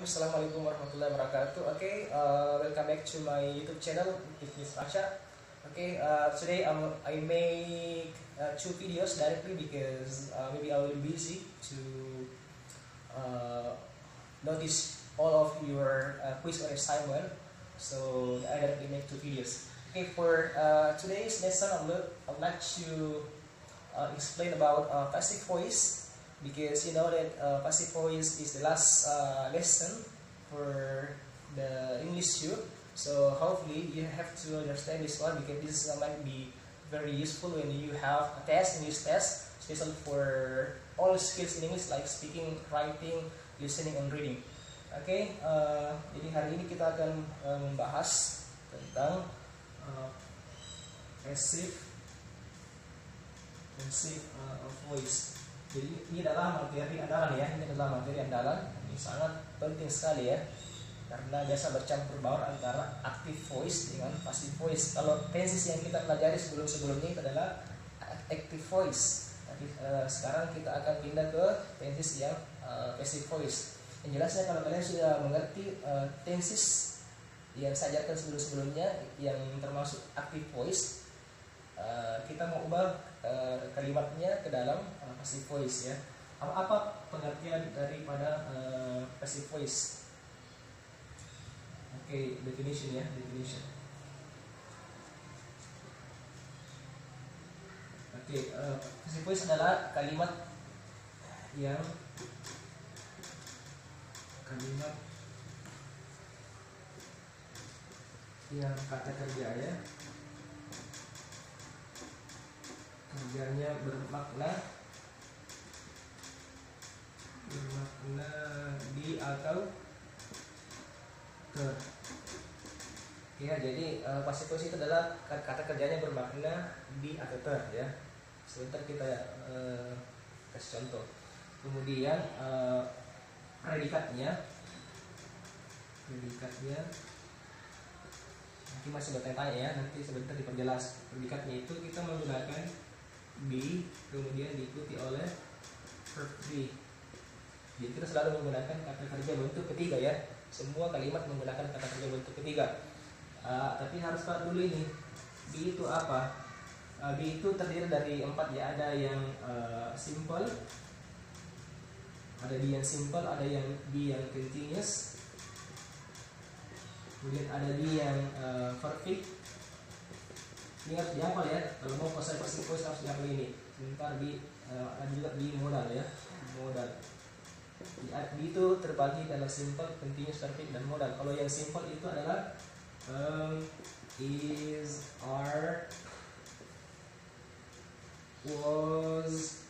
Assalamualaikum warahmatullahi wabarakatuh. Welcome back to my YouTube channel. This is Rasha. Today I make two videos directly because maybe I will be busy to notice all of your quiz or assignment. So I directly make two videos. For today's lesson, I would like to explain about passive voice. Because you know that passive voice is the last lesson for the English 2. So hopefully you have to understand this one because this might be very useful when you have a test, English test, especially for all skills in English like speaking, writing, listening, and reading. Jadi hari ini kita akan membahas tentang passive voice. Jadi ini adalah materi andalan ya, ini sangat penting sekali ya, karena biasa bercampur baur antara active voice dengan passive voice. Kalau tenses yang kita pelajari sebelumnya itu adalah active voice, tapi sekarang kita akan pindah ke tenses yang passive voice. Yang jelasnya kalau kalian sudah mengerti tenses yang saya ajarkan sebelumnya yang termasuk active voice, kita mau ubah kalimatnya ke dalam passive voice ya. Apa pengertian daripada passive voice? Definition. Passive voice adalah kalimat yang kata kerja ya, kerjanya bermakna di atau ter. Ya, jadi passive voice itu adalah kata kerjanya bermakna di atau ter ya. Sebentar kita kasih contoh. Kemudian predikatnya nanti masih bertanya-tanya ya, nanti sebentar diperjelas. Predikatnya itu kita menggunakan be, kemudian diikuti oleh verb be. Jadi kita selalu menggunakan kata kerja bentuk ketiga ya. Semua kalimat menggunakan kata kerja bentuk ketiga. Tapi harus tahu dulu ini be itu apa. Be itu terdiri dari 4 ya. Ada yang simple, ada be yang simple, ada yang be yang continuous, kemudian ada be yang perfect. Ini harus dihafal ya, kalau mau passive voice harus dihafal ini. Sebentar ada juga be modal ya, modal. Be itu terbagi dalam simple, continuous, perfect, dan modal. Kalau yang simple itu adalah is, are, was,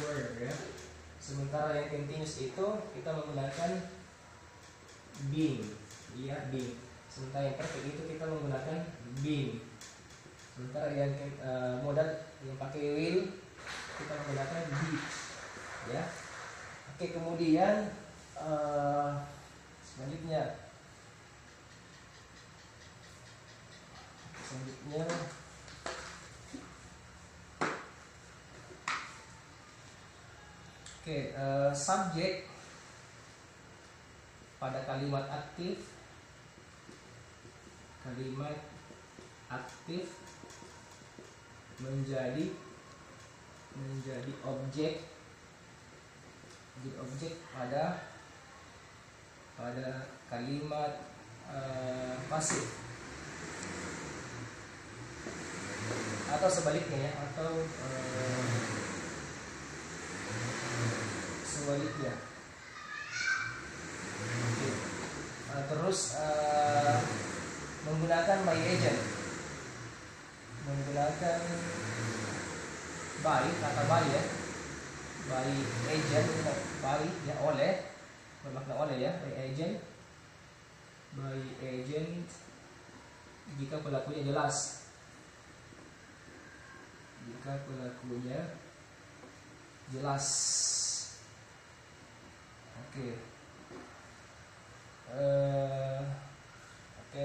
were ya. Sementara yang continuous itu kita menggunakan being ya, being. Sementara yang perfect itu kita menggunakan been. Sementara yang modal yang pakai will kita menggunakan be ya. Kemudian selanjutnya subjek pada kalimat aktif menjadi objek pada kalimat pasif, atau sebaliknya ya, sebaliknya. Terus menggunakan by agent, menggunakan by, kata by ya, by agent, by ya, oleh, bermakna oleh ya, by agent jika pelakunya jelas,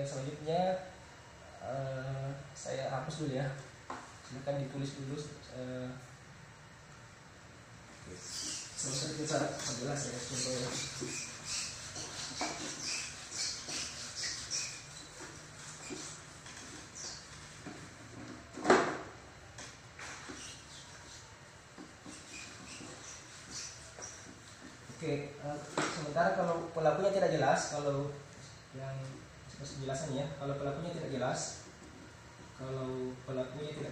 selanjutnya saya hapus dulu ya, silakan ditulis dulu. Selesai kita jelas ya contohnya. sementara kalau pelakunya tidak jelas, kalau yang penjelasannya, kalau pelakunya tidak jelas, pelakunya tidak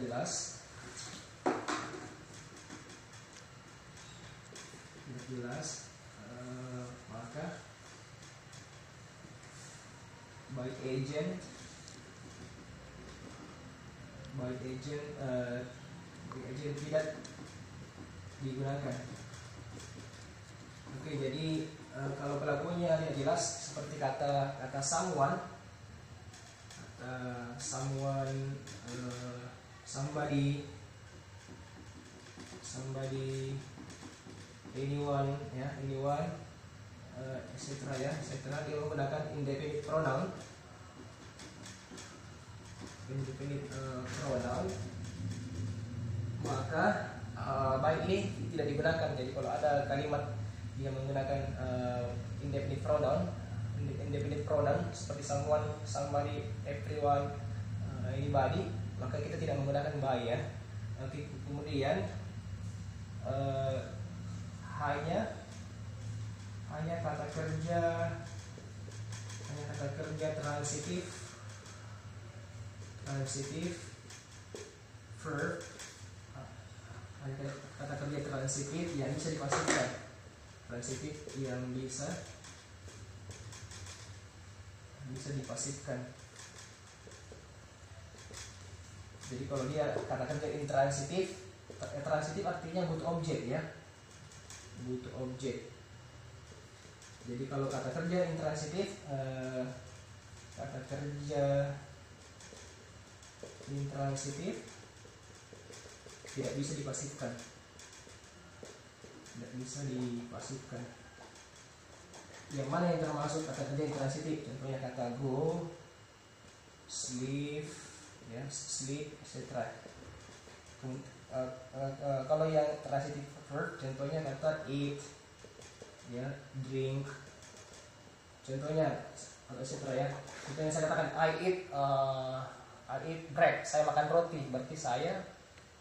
jelas, maka by agent tidak digunakan. Oke, jadi kalau pelakunya tidak jelas seperti kata someone, somebody, anyone, ya, anyone, etc. ya, etc. Dia menggunakan indefinite pronoun, maka by ini tidak digunakan. Jadi kalau ada kalimat yang menggunakan indefinite pronoun seperti someone, somebody, everyone, anybody, maka kita tidak menggunakan by ya. Oke, kemudian hanya kata kerja transitif verb, hanya kata kerja transitif yang bisa dipasifkan, bisa dipasifkan. Jadi kalau dia kata kerja intransitif, transitif artinya butuh objek ya, butuh objek. Jadi kalau kata kerja intransitif, tidak bisa dipasifkan. Yang mana yang termasuk kata kerja intransitif? Contohnya kata go, sleep, ya, sleep, etc. Kalau yang transitive verb, contohnya kata eat, ya, drink. Contohnya, etc. ya. Contohnya saya katakan I eat bread, saya makan roti, berarti saya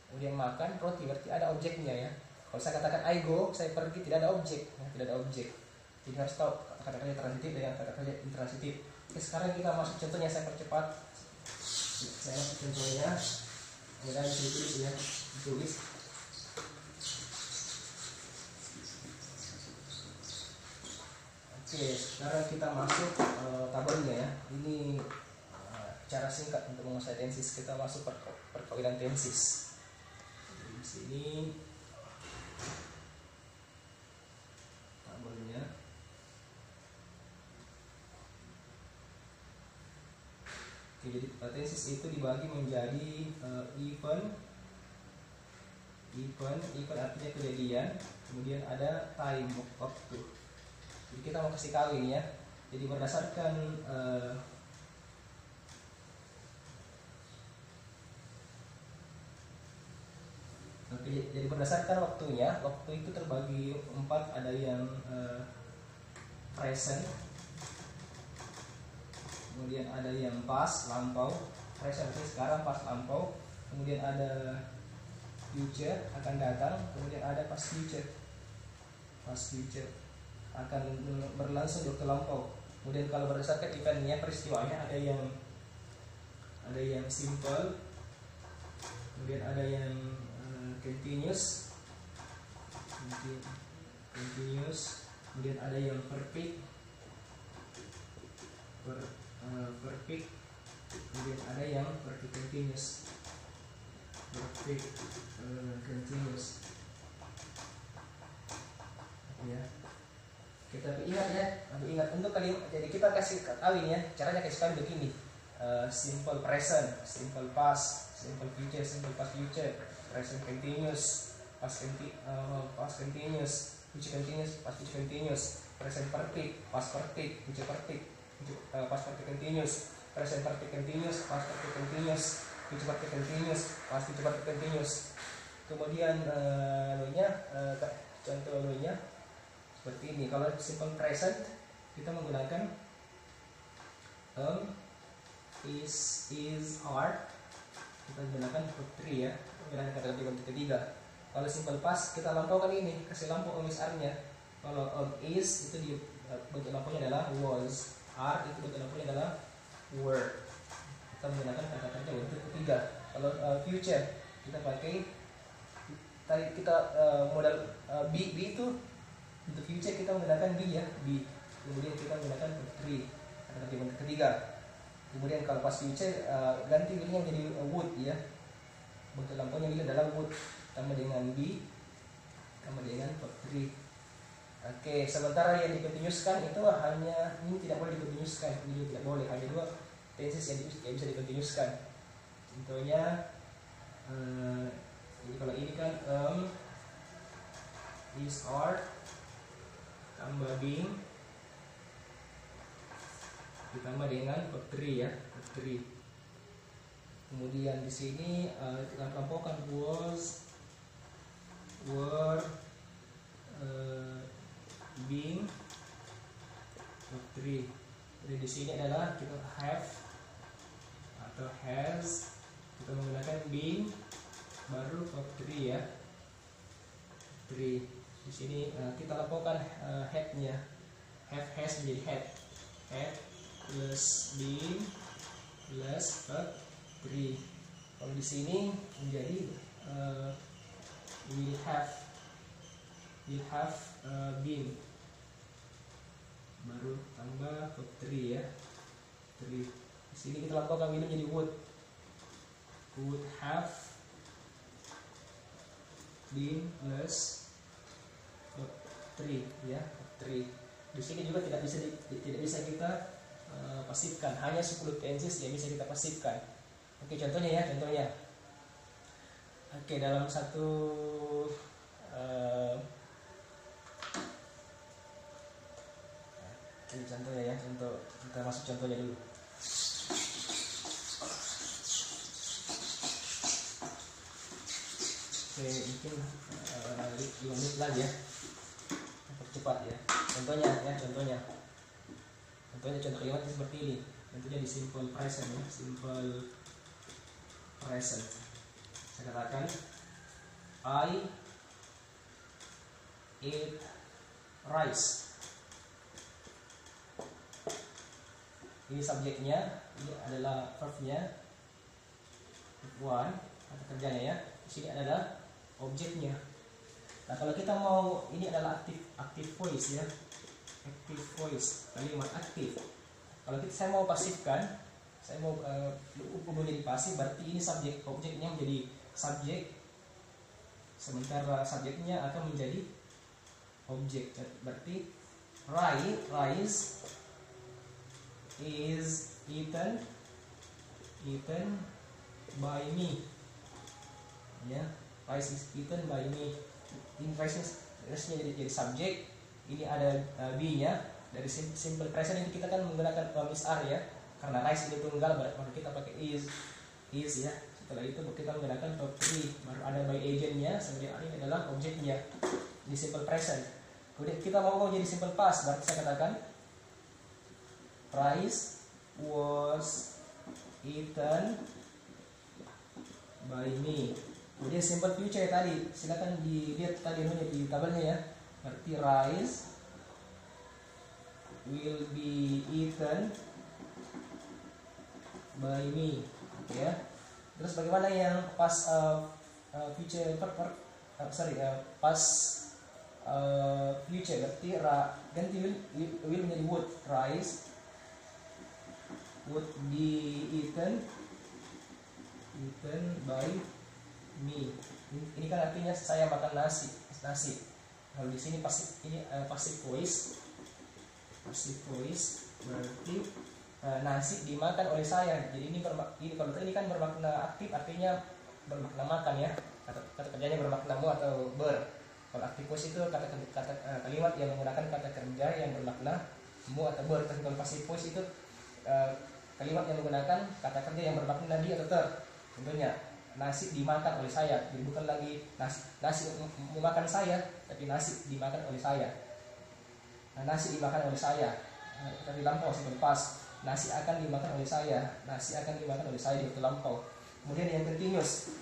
kemudian makan roti, berarti ada objeknya ya. Kalau saya katakan I go, saya pergi, tidak ada objek, ya, tidak ada objek. Jadi harus tahu kata kerja transitif dengan kata kerja intransitif. Oke, sekarang kita masuk contohnya, saya percepat. Saya masuk contohnya, kemudian ditulis ya, ditulis. Oke, sekarang kita masuk tabelnya ya. Ini cara singkat untuk menguasai tensis. Kita masuk perkawinan tensis. Di sini tabelnya. Oke, jadi tensis itu dibagi menjadi event artinya kejadian, kemudian ada time, waktu. Jadi kita mau kasih kawin ya. Jadi berdasarkan jadi berdasarkan waktunya, waktu itu terbagi 4, ada yang present, kemudian ada yang past, lampau. Present itu sekarang, past, lampau. Kemudian ada future, akan datang. Kemudian ada past future akan berlangsung di waktu lampau. Kemudian kalau berdasarkan eventnya, peristiwanya, ada yang simple, kemudian ada yang continuous, kemudian ada yang perfect, kemudian ada yang perfect continuous, ya. Kita ingat untuk kalimat. Jadi kita kasih kawin ya, caranya kasih kawin begini: simple present, simple past, simple future, simple past future, present continuous, past continuous, future continuous, past future continuous, present perfect, past perfect, future perfect, past perfect continuous, present perfect continuous, past perfect continuous, future perfect continuous, past future perfect continuous. Kemudian contoh lo-nya seperti ini. Kalau simple present kita menggunakan is, are. Kita menggunakan verb 3 ya, menggunakan kata ketiga. Kalau simple past kita lampaukan ini, kasih lampu on is R-nya. Kalau on is itu di bentuk lampunya adalah was, R itu bentuk lampunya adalah were. Kita menggunakan kata kerja untuk ketiga. Kalau future kita pakai tadi kita modal be itu untuk future kita menggunakan be ya, be. Kemudian kita menggunakan three kata kerja bentuk ketiga. Kemudian kalau pas future ganti be-nya menjadi would ya. Bentuk lampunya ini adalah would tambah dengan be tambah dengan verb 3. Oke, sementara yang dikontinuuskan itu hanya ini tidak boleh dikontinuuskan, ini juga tidak boleh, hanya dua tenses yang bisa dikontinuuskan. Contohnya jadi kalau ini kan is, are tambah being ditambah dengan verb 3 ya, verb 3. Kemudian di sini kita lampaukan was, were, being, verb 3. Jadi di sini adalah kita have atau has, kita menggunakan being baru verb 3 ya, 3. Di sini kita lampaukan had-nya, have, has menjadi had plus being plus verb 3. Kalau di sini menjadi will have been baru tambah verb 3 ya, 3. Di sini kita lakukan ini menjadi would have been plus verb 3 ya, 3. Di sini juga tidak bisa kita pasifkan, hanya 10 tenses yang bisa kita pasifkan. Oke, contohnya ya, contohnya. Oke, dalam satu ini contohnya ya, contoh kita masuk contohnya dulu. Oke, mungkin 5 menit lagi ya, percepat ya. Contohnya ya, contohnya contoh kalimat seperti ini. Tentunya di simple present ya, simple present. Saya katakan I eat rice. Ini subjeknya, ini adalah verbnya, verb 1 kata kerjanya ya. Di sini adalah objeknya. Nah, kalau kita mau, ini adalah active voice ya, active voice, kalimat aktif. Kalau saya mau pasifkan, saya mau menjadi pasif, berarti ini subjek, objeknya menjadi subjek, sementara subjeknya akan menjadi objek. Berarti rice is eaten by me ya, rice is eaten by me. Ini rice-nya jadi subjek, ini ada be nya. Dari simple present ini kita kan menggunakan is are ya, karena rice ini tunggal, maka kita pakai is ya. Setelah itu kita menggunakan verb 3, baru ada by agent-nya, sebenarnya ini adalah objeknya di simple present. Kemudian kita mau jadi simple past, berarti saya katakan rice was eaten by me. Kemudian simple future tadi, silakan dilihat tadi di tabelnya ya. Berarti rice will be eaten by me, oke ya. Terus bagaimana yang past future past future, berarti ganti will menjadi would. Rice would be eaten by me. Ini kan artinya saya makan nasi. Kalau di sini passive voice berarti nasi dimakan oleh saya. Jadi ini kalau ini kan bermakna aktif, artinya bermakna makan ya. Kata kerjanya bermakna mu atau ber. Kalau active voice itu kalimat yang menggunakan kata kerja yang bermakna mu atau ber. Tapi kalau passive voice itu kalimat yang menggunakan kata kerja yang bermakna di atau ter. Contohnya nasi dimakan oleh saya. Jadi bukan lagi nasi memakan saya, tapi nasi dimakan oleh saya. Nah, nasi dimakan oleh saya. Kita lampau simple past. Nasi akan dimakan oleh saya. Nasi akan dimakan oleh saya di waktu lampau. Kemudian yang continuous.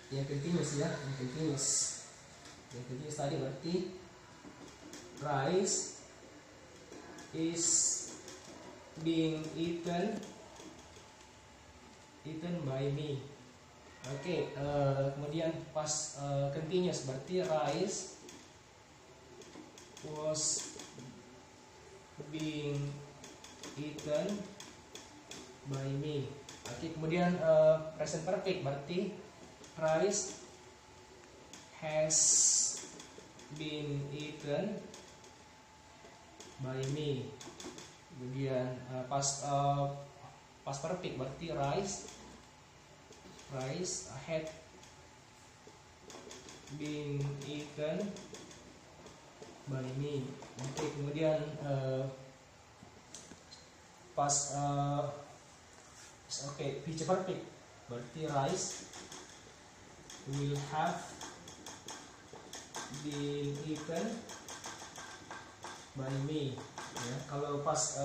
yang continuous ya, yang continuous tadi berarti rice is being eaten by me. Oke, kemudian pas continuous berarti rice was being eaten by me. Oke, kemudian present perfect berarti rice has been eaten by me. Kemudian past perfect berarti rice had been eaten by me. Oke, kemudian future perfect berarti rice will have been eaten by me ya. Kalau pas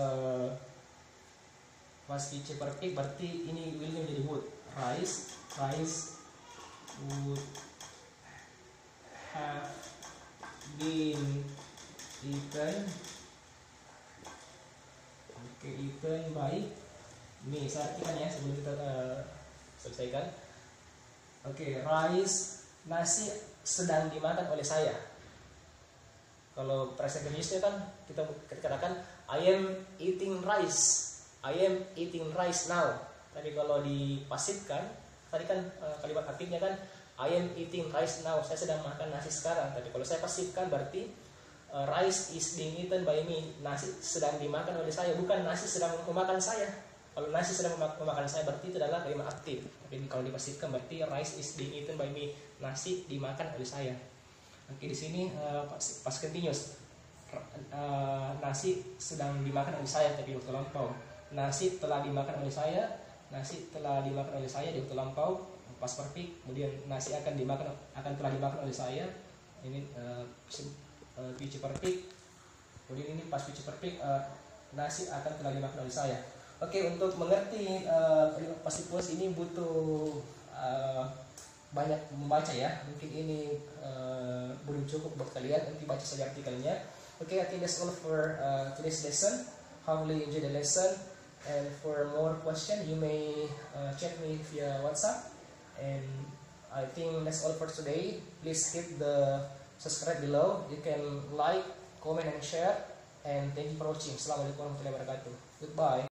future perfect berarti ini will nya menjadi would. Rice would have been eaten by me. Saya artikan ya sebelum kita selesaikan. Oke, rice, nasi sedang dimakan oleh saya. Kalau present continuousnya kan kita katakan I am eating rice now. Tapi kalau dipasifkan tadi kan kalimat aktifnya kan I am eating rice now, saya sedang makan nasi sekarang. Tapi kalau saya pasifkan berarti rice is being eaten by me, nasi sedang dimakan oleh saya, bukan nasi sedang memakan saya. Kalau nasi sedang memakan saya berarti itu adalah kalimat aktif. Tapi kalau dipasifkan berarti rice is being eaten by me, nasi dimakan oleh saya. Oke, di sini pas continuous nasi sedang dimakan oleh saya tapi waktu lampau. Nasi telah dimakan oleh saya di waktu lampau past perfect. Kemudian nasi akan telah dimakan oleh saya, ini future perfect. Kemudian ini past future perfect, nasi akan telah dimakan oleh saya. Oke, untuk mengerti past voice ini butuh banyak membaca ya. Mungkin ini belum cukup buat kalian, nanti baca saja artikelnya. Oke, I think that's all for today's lesson. Hopefully you enjoy the lesson. And for more questions, you may chat me via WhatsApp. And I think that's all for today. Please hit the subscribe below. You can like, comment, and share. And thank you for watching. Assalamualaikum warahmatullahi wabarakatuh. Goodbye.